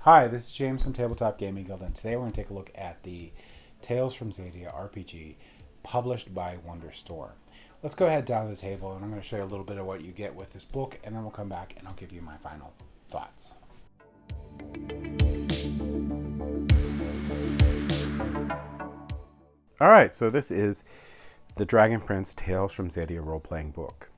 Hi, this is James from Tabletop Gaming Guild, and today we're going to take a look at the Tales from Zaydia RPG published by Wonderstorm. Let's go ahead down to the table, and I'm going to show you a little bit of what you get with this book, and then we'll come back and I'll give you my final thoughts. Alright, so this is the Dragon Prince Tales from Zaydia role-playing book.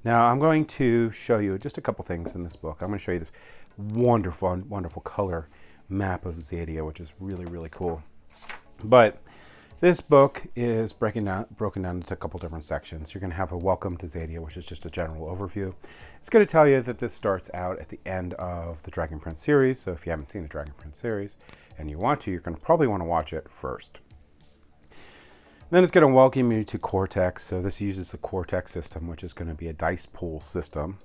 Now, I'm going to show you just a couple things in this book. I'm going to show you this wonderful, wonderful color map of Xadia, which is really, really cool. But this book is broken down into a couple different sections. You're going to have a welcome to Xadia, which is just a general overview. It's going to tell you that this starts out at the end of the Dragon Prince series. So if you haven't seen the Dragon Prince series and you want to, you're going to probably want to watch it first. Then it's going to welcome you to Cortex. So this uses the Cortex system, which is going to be a dice pool system.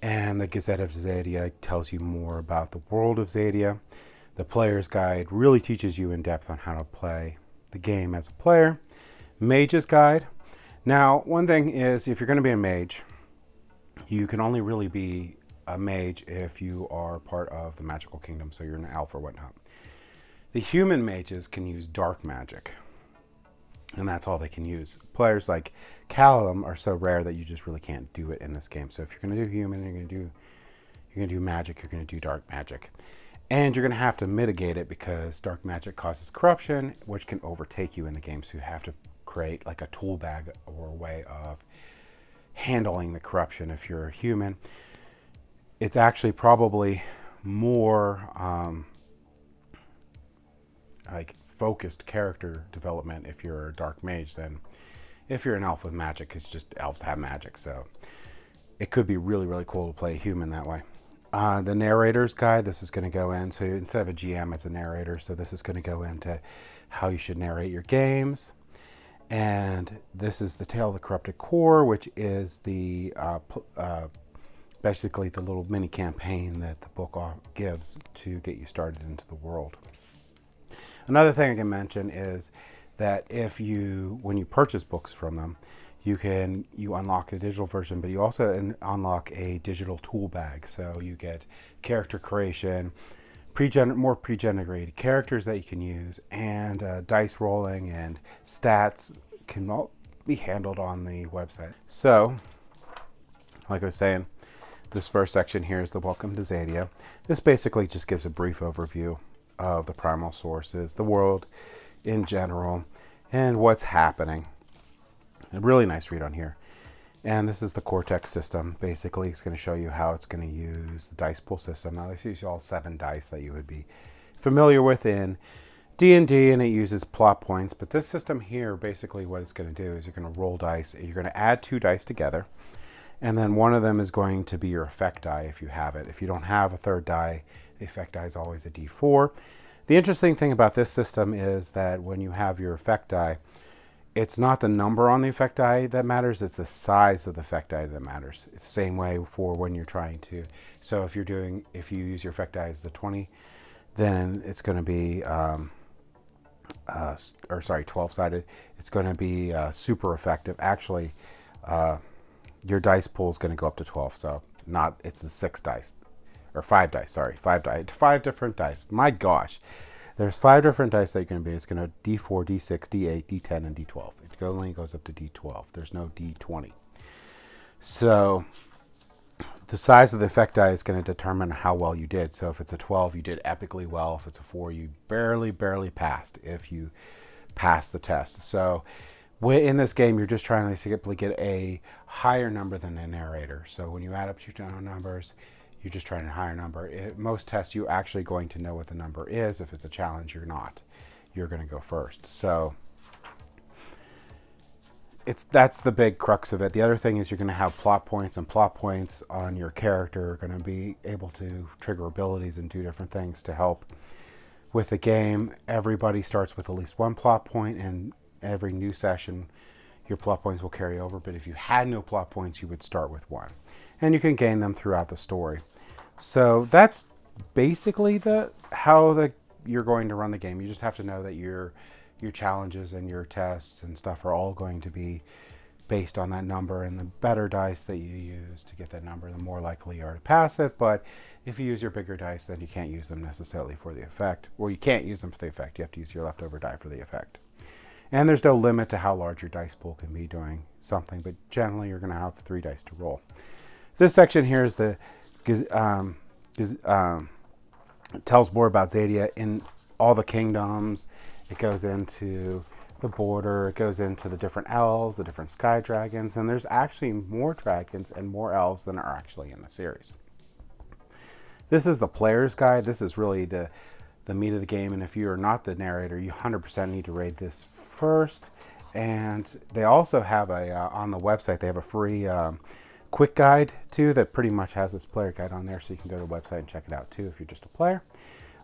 And the Gazette of Xadia tells you more about the world of Xadia. The Player's Guide really teaches you in depth on how to play the game as a player. Mage's Guide. Now, one thing is, if you're going to be a mage, you can only really be a mage if you are part of the magical kingdom, so you're an elf or whatnot. The human mages can use dark magic, and that's all they can use. Players like Callum are so rare that you just really can't do it in this game. So if you're going to do human, you're going to do magic, you're going to do dark magic. And you're going to have to mitigate it because dark magic causes corruption, which can overtake you in the game. So you have to create like a tool bag or a way of handling the corruption if you're a human. It's actually probably more like focused character development if you're a dark mage than if you're an elf with magic, because just elves have magic. So it could be really, really cool to play a human that way. The Narrator's Guide, this is going to go into, instead of a GM, it's a narrator. So this is going to go into how you should narrate your games. And this is the Tale of the Corrupted Core, which is the basically the little mini campaign that the book gives to get you started into the world. Another thing I can mention is that when you purchase books from them, you unlock the digital version, but you also unlock a digital tool bag. So you get character creation, more pre-generated characters that you can use, and dice rolling and stats can all be handled on the website. So, like I was saying, this first section here is the Welcome to Xadia. This basically just gives a brief overview of the primal sources, the world in general, and what's happening. A really nice read on here. And this is the Cortex system. Basically, it's going to show you how it's going to use the dice pool system. Now, this uses all 7 dice that you would be familiar with in D&D, and it uses plot points. But this system here, basically what it's going to do is you're going to roll dice. You're going to add 2 dice together, and then one of them is going to be your effect die if you have it. If you don't have a third die, the effect die is always a D4. The interesting thing about this system is that when you have your effect die, it's not the number on the effect die that matters, it's the size of the effect die that matters. It's the same way for when you're trying to. So if you use your effect die as the 20, then it's going to be, 12-sided. It's going to be super effective. Actually, your dice pool is going to go up to 12. So it's the 6 dice. Or 5 dice, sorry. 5 different dice. My gosh. There's 5 different dice that you're going to be. It's going to D4, D6, D8, D10, and D12. It only goes up to D12. There's no D20. So the size of the effect die is going to determine how well you did. So if it's a 12, you did epically well. If it's a 4, you barely passed if you passed the test. So in this game, you're just trying to simply get a higher number than the narrator. So when you add up your numbers, you're just trying a higher number. Most tests, you're actually going to know what the number is. If it's a challenge, you're not. You're going to go first. So that's the big crux of it. The other thing is you're going to have plot points, and plot points on your character are going to be able to trigger abilities and do different things to help with the game. Everybody starts with at least 1 plot point, and every new session, your plot points will carry over. But if you had no plot points, you would start with 1. And you can gain them throughout the story. So that's basically how you're going to run the game. You just have to know that your challenges and your tests and stuff are all going to be based on that number, and the better dice that you use to get that number, the more likely you are to pass it. But if you use your bigger dice, then you can't use them necessarily for the effect, or you can't use them for the effect. You have to use your leftover die for the effect. And there's no limit to how large your dice pool can be doing something, but generally you're going to have 3 dice to roll. This section here is the tells more about Xadia in all the kingdoms. It goes into the border. It goes into the different elves, the different sky dragons, and there's actually more dragons and more elves than are actually in the series. This is the player's guide. This is really the meat of the game, and if you are not the narrator, you 100% need to read this first. And they also have on the website, they have a free quick guide too that pretty much has this player guide on there, so you can go to the website and check it out too if you're just a player.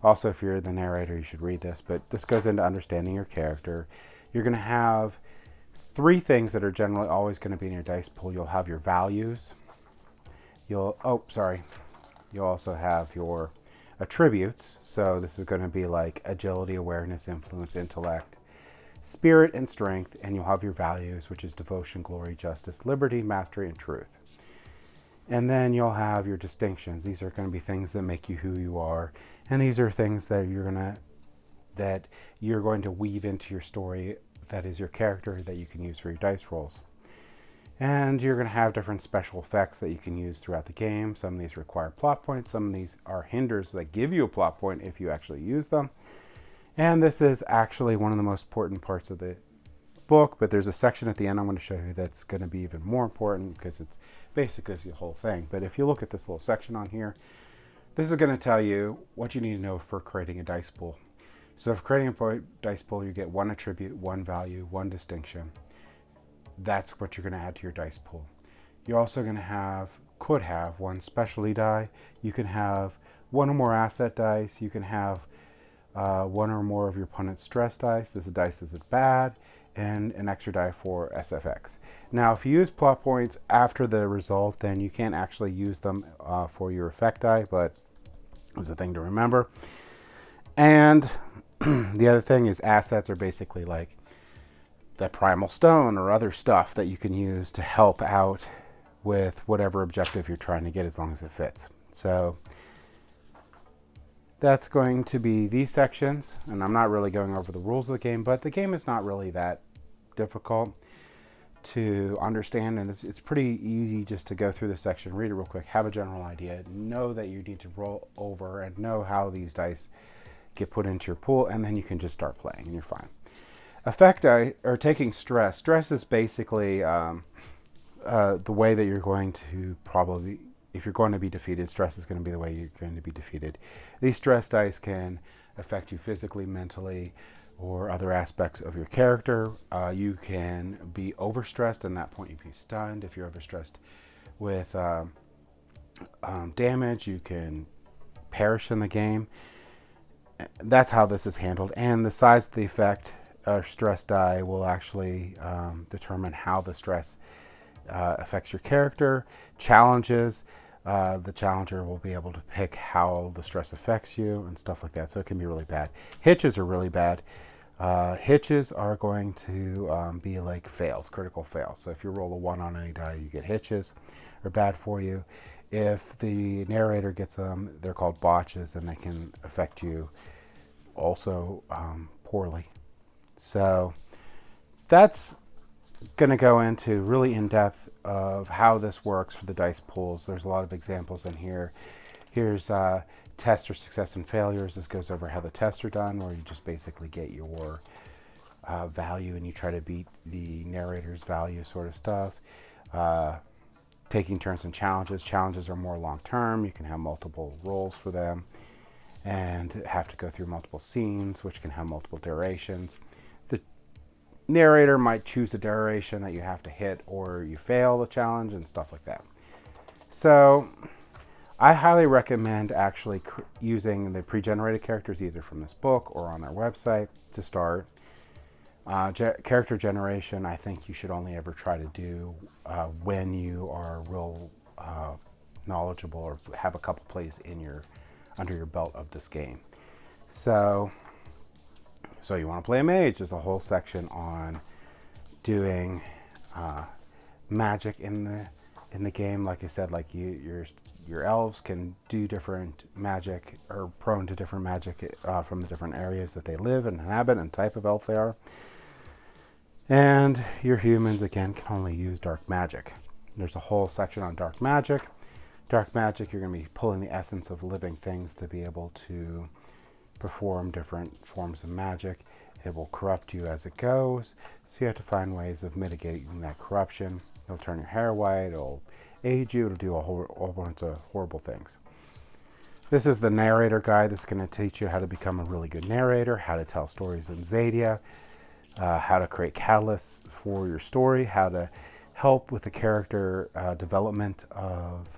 Also, if you're the narrator, you should read this, but this goes into understanding your character. You're going to have 3 things that are generally always going to be in your dice pool. You'll have your values. You'll also have your attributes. So this is going to be like agility, awareness, influence, intellect, spirit, and strength. And you'll have your values, which is devotion, glory, justice, liberty, mastery, and truth. And then you'll have your distinctions. These are going to be things that make you who you are. And these are things that you're going to weave into your story, that is your character, that you can use for your dice rolls. And you're going to have different special effects that you can use throughout the game. Some of these require plot points. Some of these are hinders that give you a plot point if you actually use them. And this is actually one of the most important parts of the book, but there's a section at the end I'm going to show you that's going to be even more important, because it's basically the whole thing. But if you look at this little section on here, this is going to tell you what you need to know for creating a dice pool. So for creating a dice pool, you get 1 attribute, 1 value, 1 distinction. That's what you're going to add to your dice pool. You're also going to could have 1 specialty die. You can have 1 or more asset dice. You can have 1 or more of your opponent's stress dice. This is dice that's bad, and an extra die for SFX. Now, if you use plot points after the result, then you can't actually use them for your effect die, but it's a thing to remember. And the other thing is assets are basically like the primal stone or other stuff that you can use to help out with whatever objective you're trying to get, as long as it fits. So that's going to be these sections, and I'm not really going over the rules of the game, but the game is not really that difficult to understand, and it's pretty easy just to go through this section, read it real quick, have a general idea, know that you need to roll over, and know how these dice get put into your pool, and then you can just start playing and you're fine. Effect die, or taking stress. Stress is basically the way that you're going to probably, if you're going to be defeated, stress is going to be the way you're going to be defeated. These stress dice can affect you physically, mentally, or other aspects of your character. You can be overstressed, and at that point you'd be stunned. If you're overstressed with damage, you can perish in the game. That's how this is handled, and the size of the effect or stress die will actually determine how the stress affects your character. Challenges, the challenger will be able to pick how the stress affects you and stuff like that, so it can be really bad. Hitches are really bad. Hitches are going to be like fails, critical fails. So if you roll a 1 on any die, you get hitches, are bad for you. If the narrator gets them, they're called botches, and they can affect you also poorly. So that's going to go into really in depth of how this works for the dice pools. There's a lot of examples in here. Here's tests or success and failures. This goes over how the tests are done, where you just basically get your value and you try to beat the narrator's value, sort of stuff. Taking turns in challenges. Challenges are more long-term. You can have multiple rolls for them and have to go through multiple scenes, which can have multiple durations. The narrator might choose a duration that you have to hit, or you fail the challenge and stuff like that. So I highly recommend actually using the pre-generated characters, either from this book or on their website, to start. Character generation, I think you should only ever try to do when you are real knowledgeable or have a couple plays under your belt of this game. So you want to play a mage. There's a whole section on doing magic in the game. Like I said, like your elves can do different magic, or prone to different magic from the different areas that they live and inhabit and type of elf they are. And your humans, again, can only use dark magic. There's a whole section on dark magic. Dark magic, you're going to be pulling the essence of living things to be able to perform different forms of magic. It will corrupt you as it goes, so you have to find ways of mitigating that corruption. It'll turn your hair white, it'll age you, it'll do a whole bunch of horrible things. This is the narrator guide. This is going to teach you how to become a really good narrator, how to tell stories in Xadia, how to create catalysts for your story, how to help with the character development of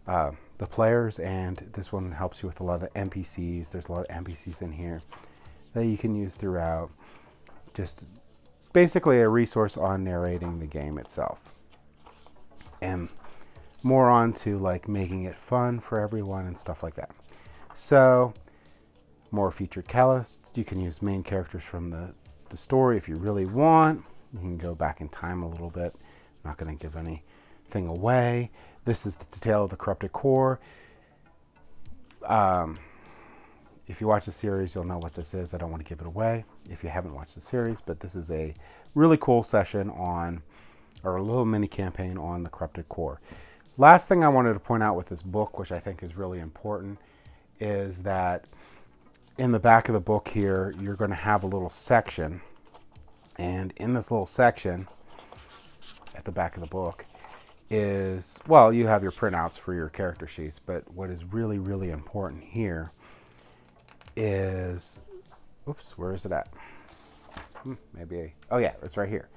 the players, and this one helps you with a lot of NPCs. There's a lot of NPCs in here that you can use throughout. Just basically a resource on narrating the game itself. And more on to like making it fun for everyone and stuff like that. So, more featured catalysts. You can use main characters from the story if you really want. You can go back in time a little bit. I'm not going to give anything away. This is the Tale of the Corrupted Core. If you watch the series, you'll know what this is. I don't want to give it away if you haven't watched the series, but this is a really cool session on, or a little mini campaign on the Corrupted Core. Last thing I wanted to point out with this book, which I think is really important, is that in the back of the book here, you're going to have a little section. And in this little section, at the back of the book, is, well, you have your printouts for your character sheets, but what is really, really important here is, oops, where is it at? Oh yeah, it's right here.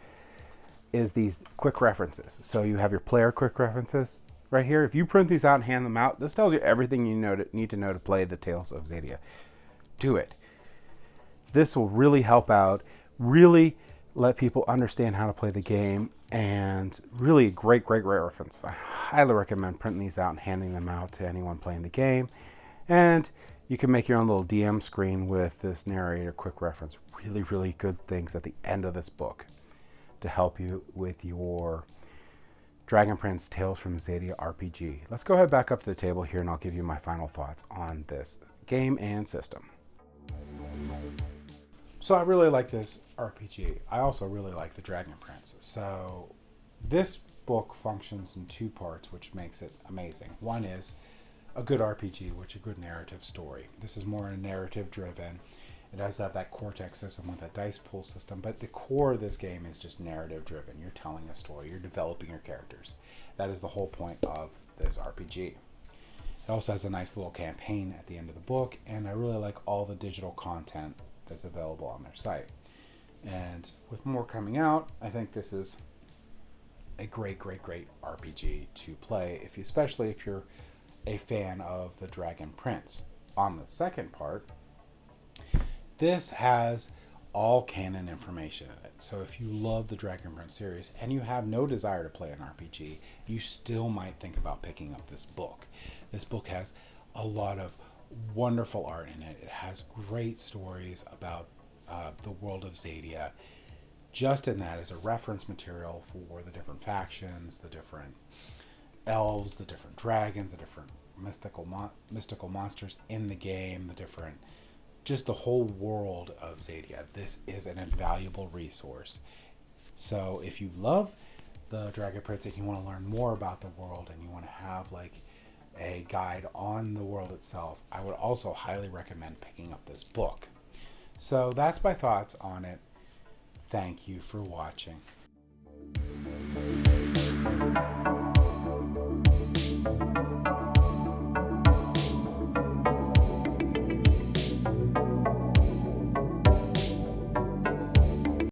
Is these quick references. So you have your player quick references right here. If you print these out and hand them out, this tells you everything you need to know to play the Tales of Xadia. Do it. This will really help out, really let people understand how to play the game, and really great reference. I highly recommend printing these out and handing them out to anyone playing the game. And you can make your own little DM screen with this narrator quick reference. Really, really good things at the end of this book to help you with your Dragon Prince Tales from Zaydia RPG. Let's go ahead back up to the table here and I'll give you my final thoughts on this game and system. So I really like this RPG. I also really like the Dragon Prince. So this book functions in two parts, which makes it amazing. One is a good RPG, which is a good narrative story. This is more a narrative driven. It does have that Cortex system with that dice pool system, but the core of this game is just narrative driven. You're telling a story, you're developing your characters. That is the whole point of this RPG. It also has a nice little campaign at the end of the book, and I really like all the digital content that's available on their site. And with more coming out, I think this is a great RPG to play, especially if you're a fan of the Dragon Prince. On the second part, this has all canon information in it. So if you love the Dragon Prince series and you have no desire to play an RPG, you still might think about picking up this book. This book has a lot of wonderful art in it. It has great stories about the world of Xadia. Just in that is a reference material for the different factions, the different elves, the different dragons, the different mystical monsters in the game, just the whole world of Xadia. This is an invaluable resource. So if you love the Dragon Prince and you want to learn more about the world and you want to have like a guide on the world itself, I would also highly recommend picking up this book. So that's my thoughts on it. Thank you for watching.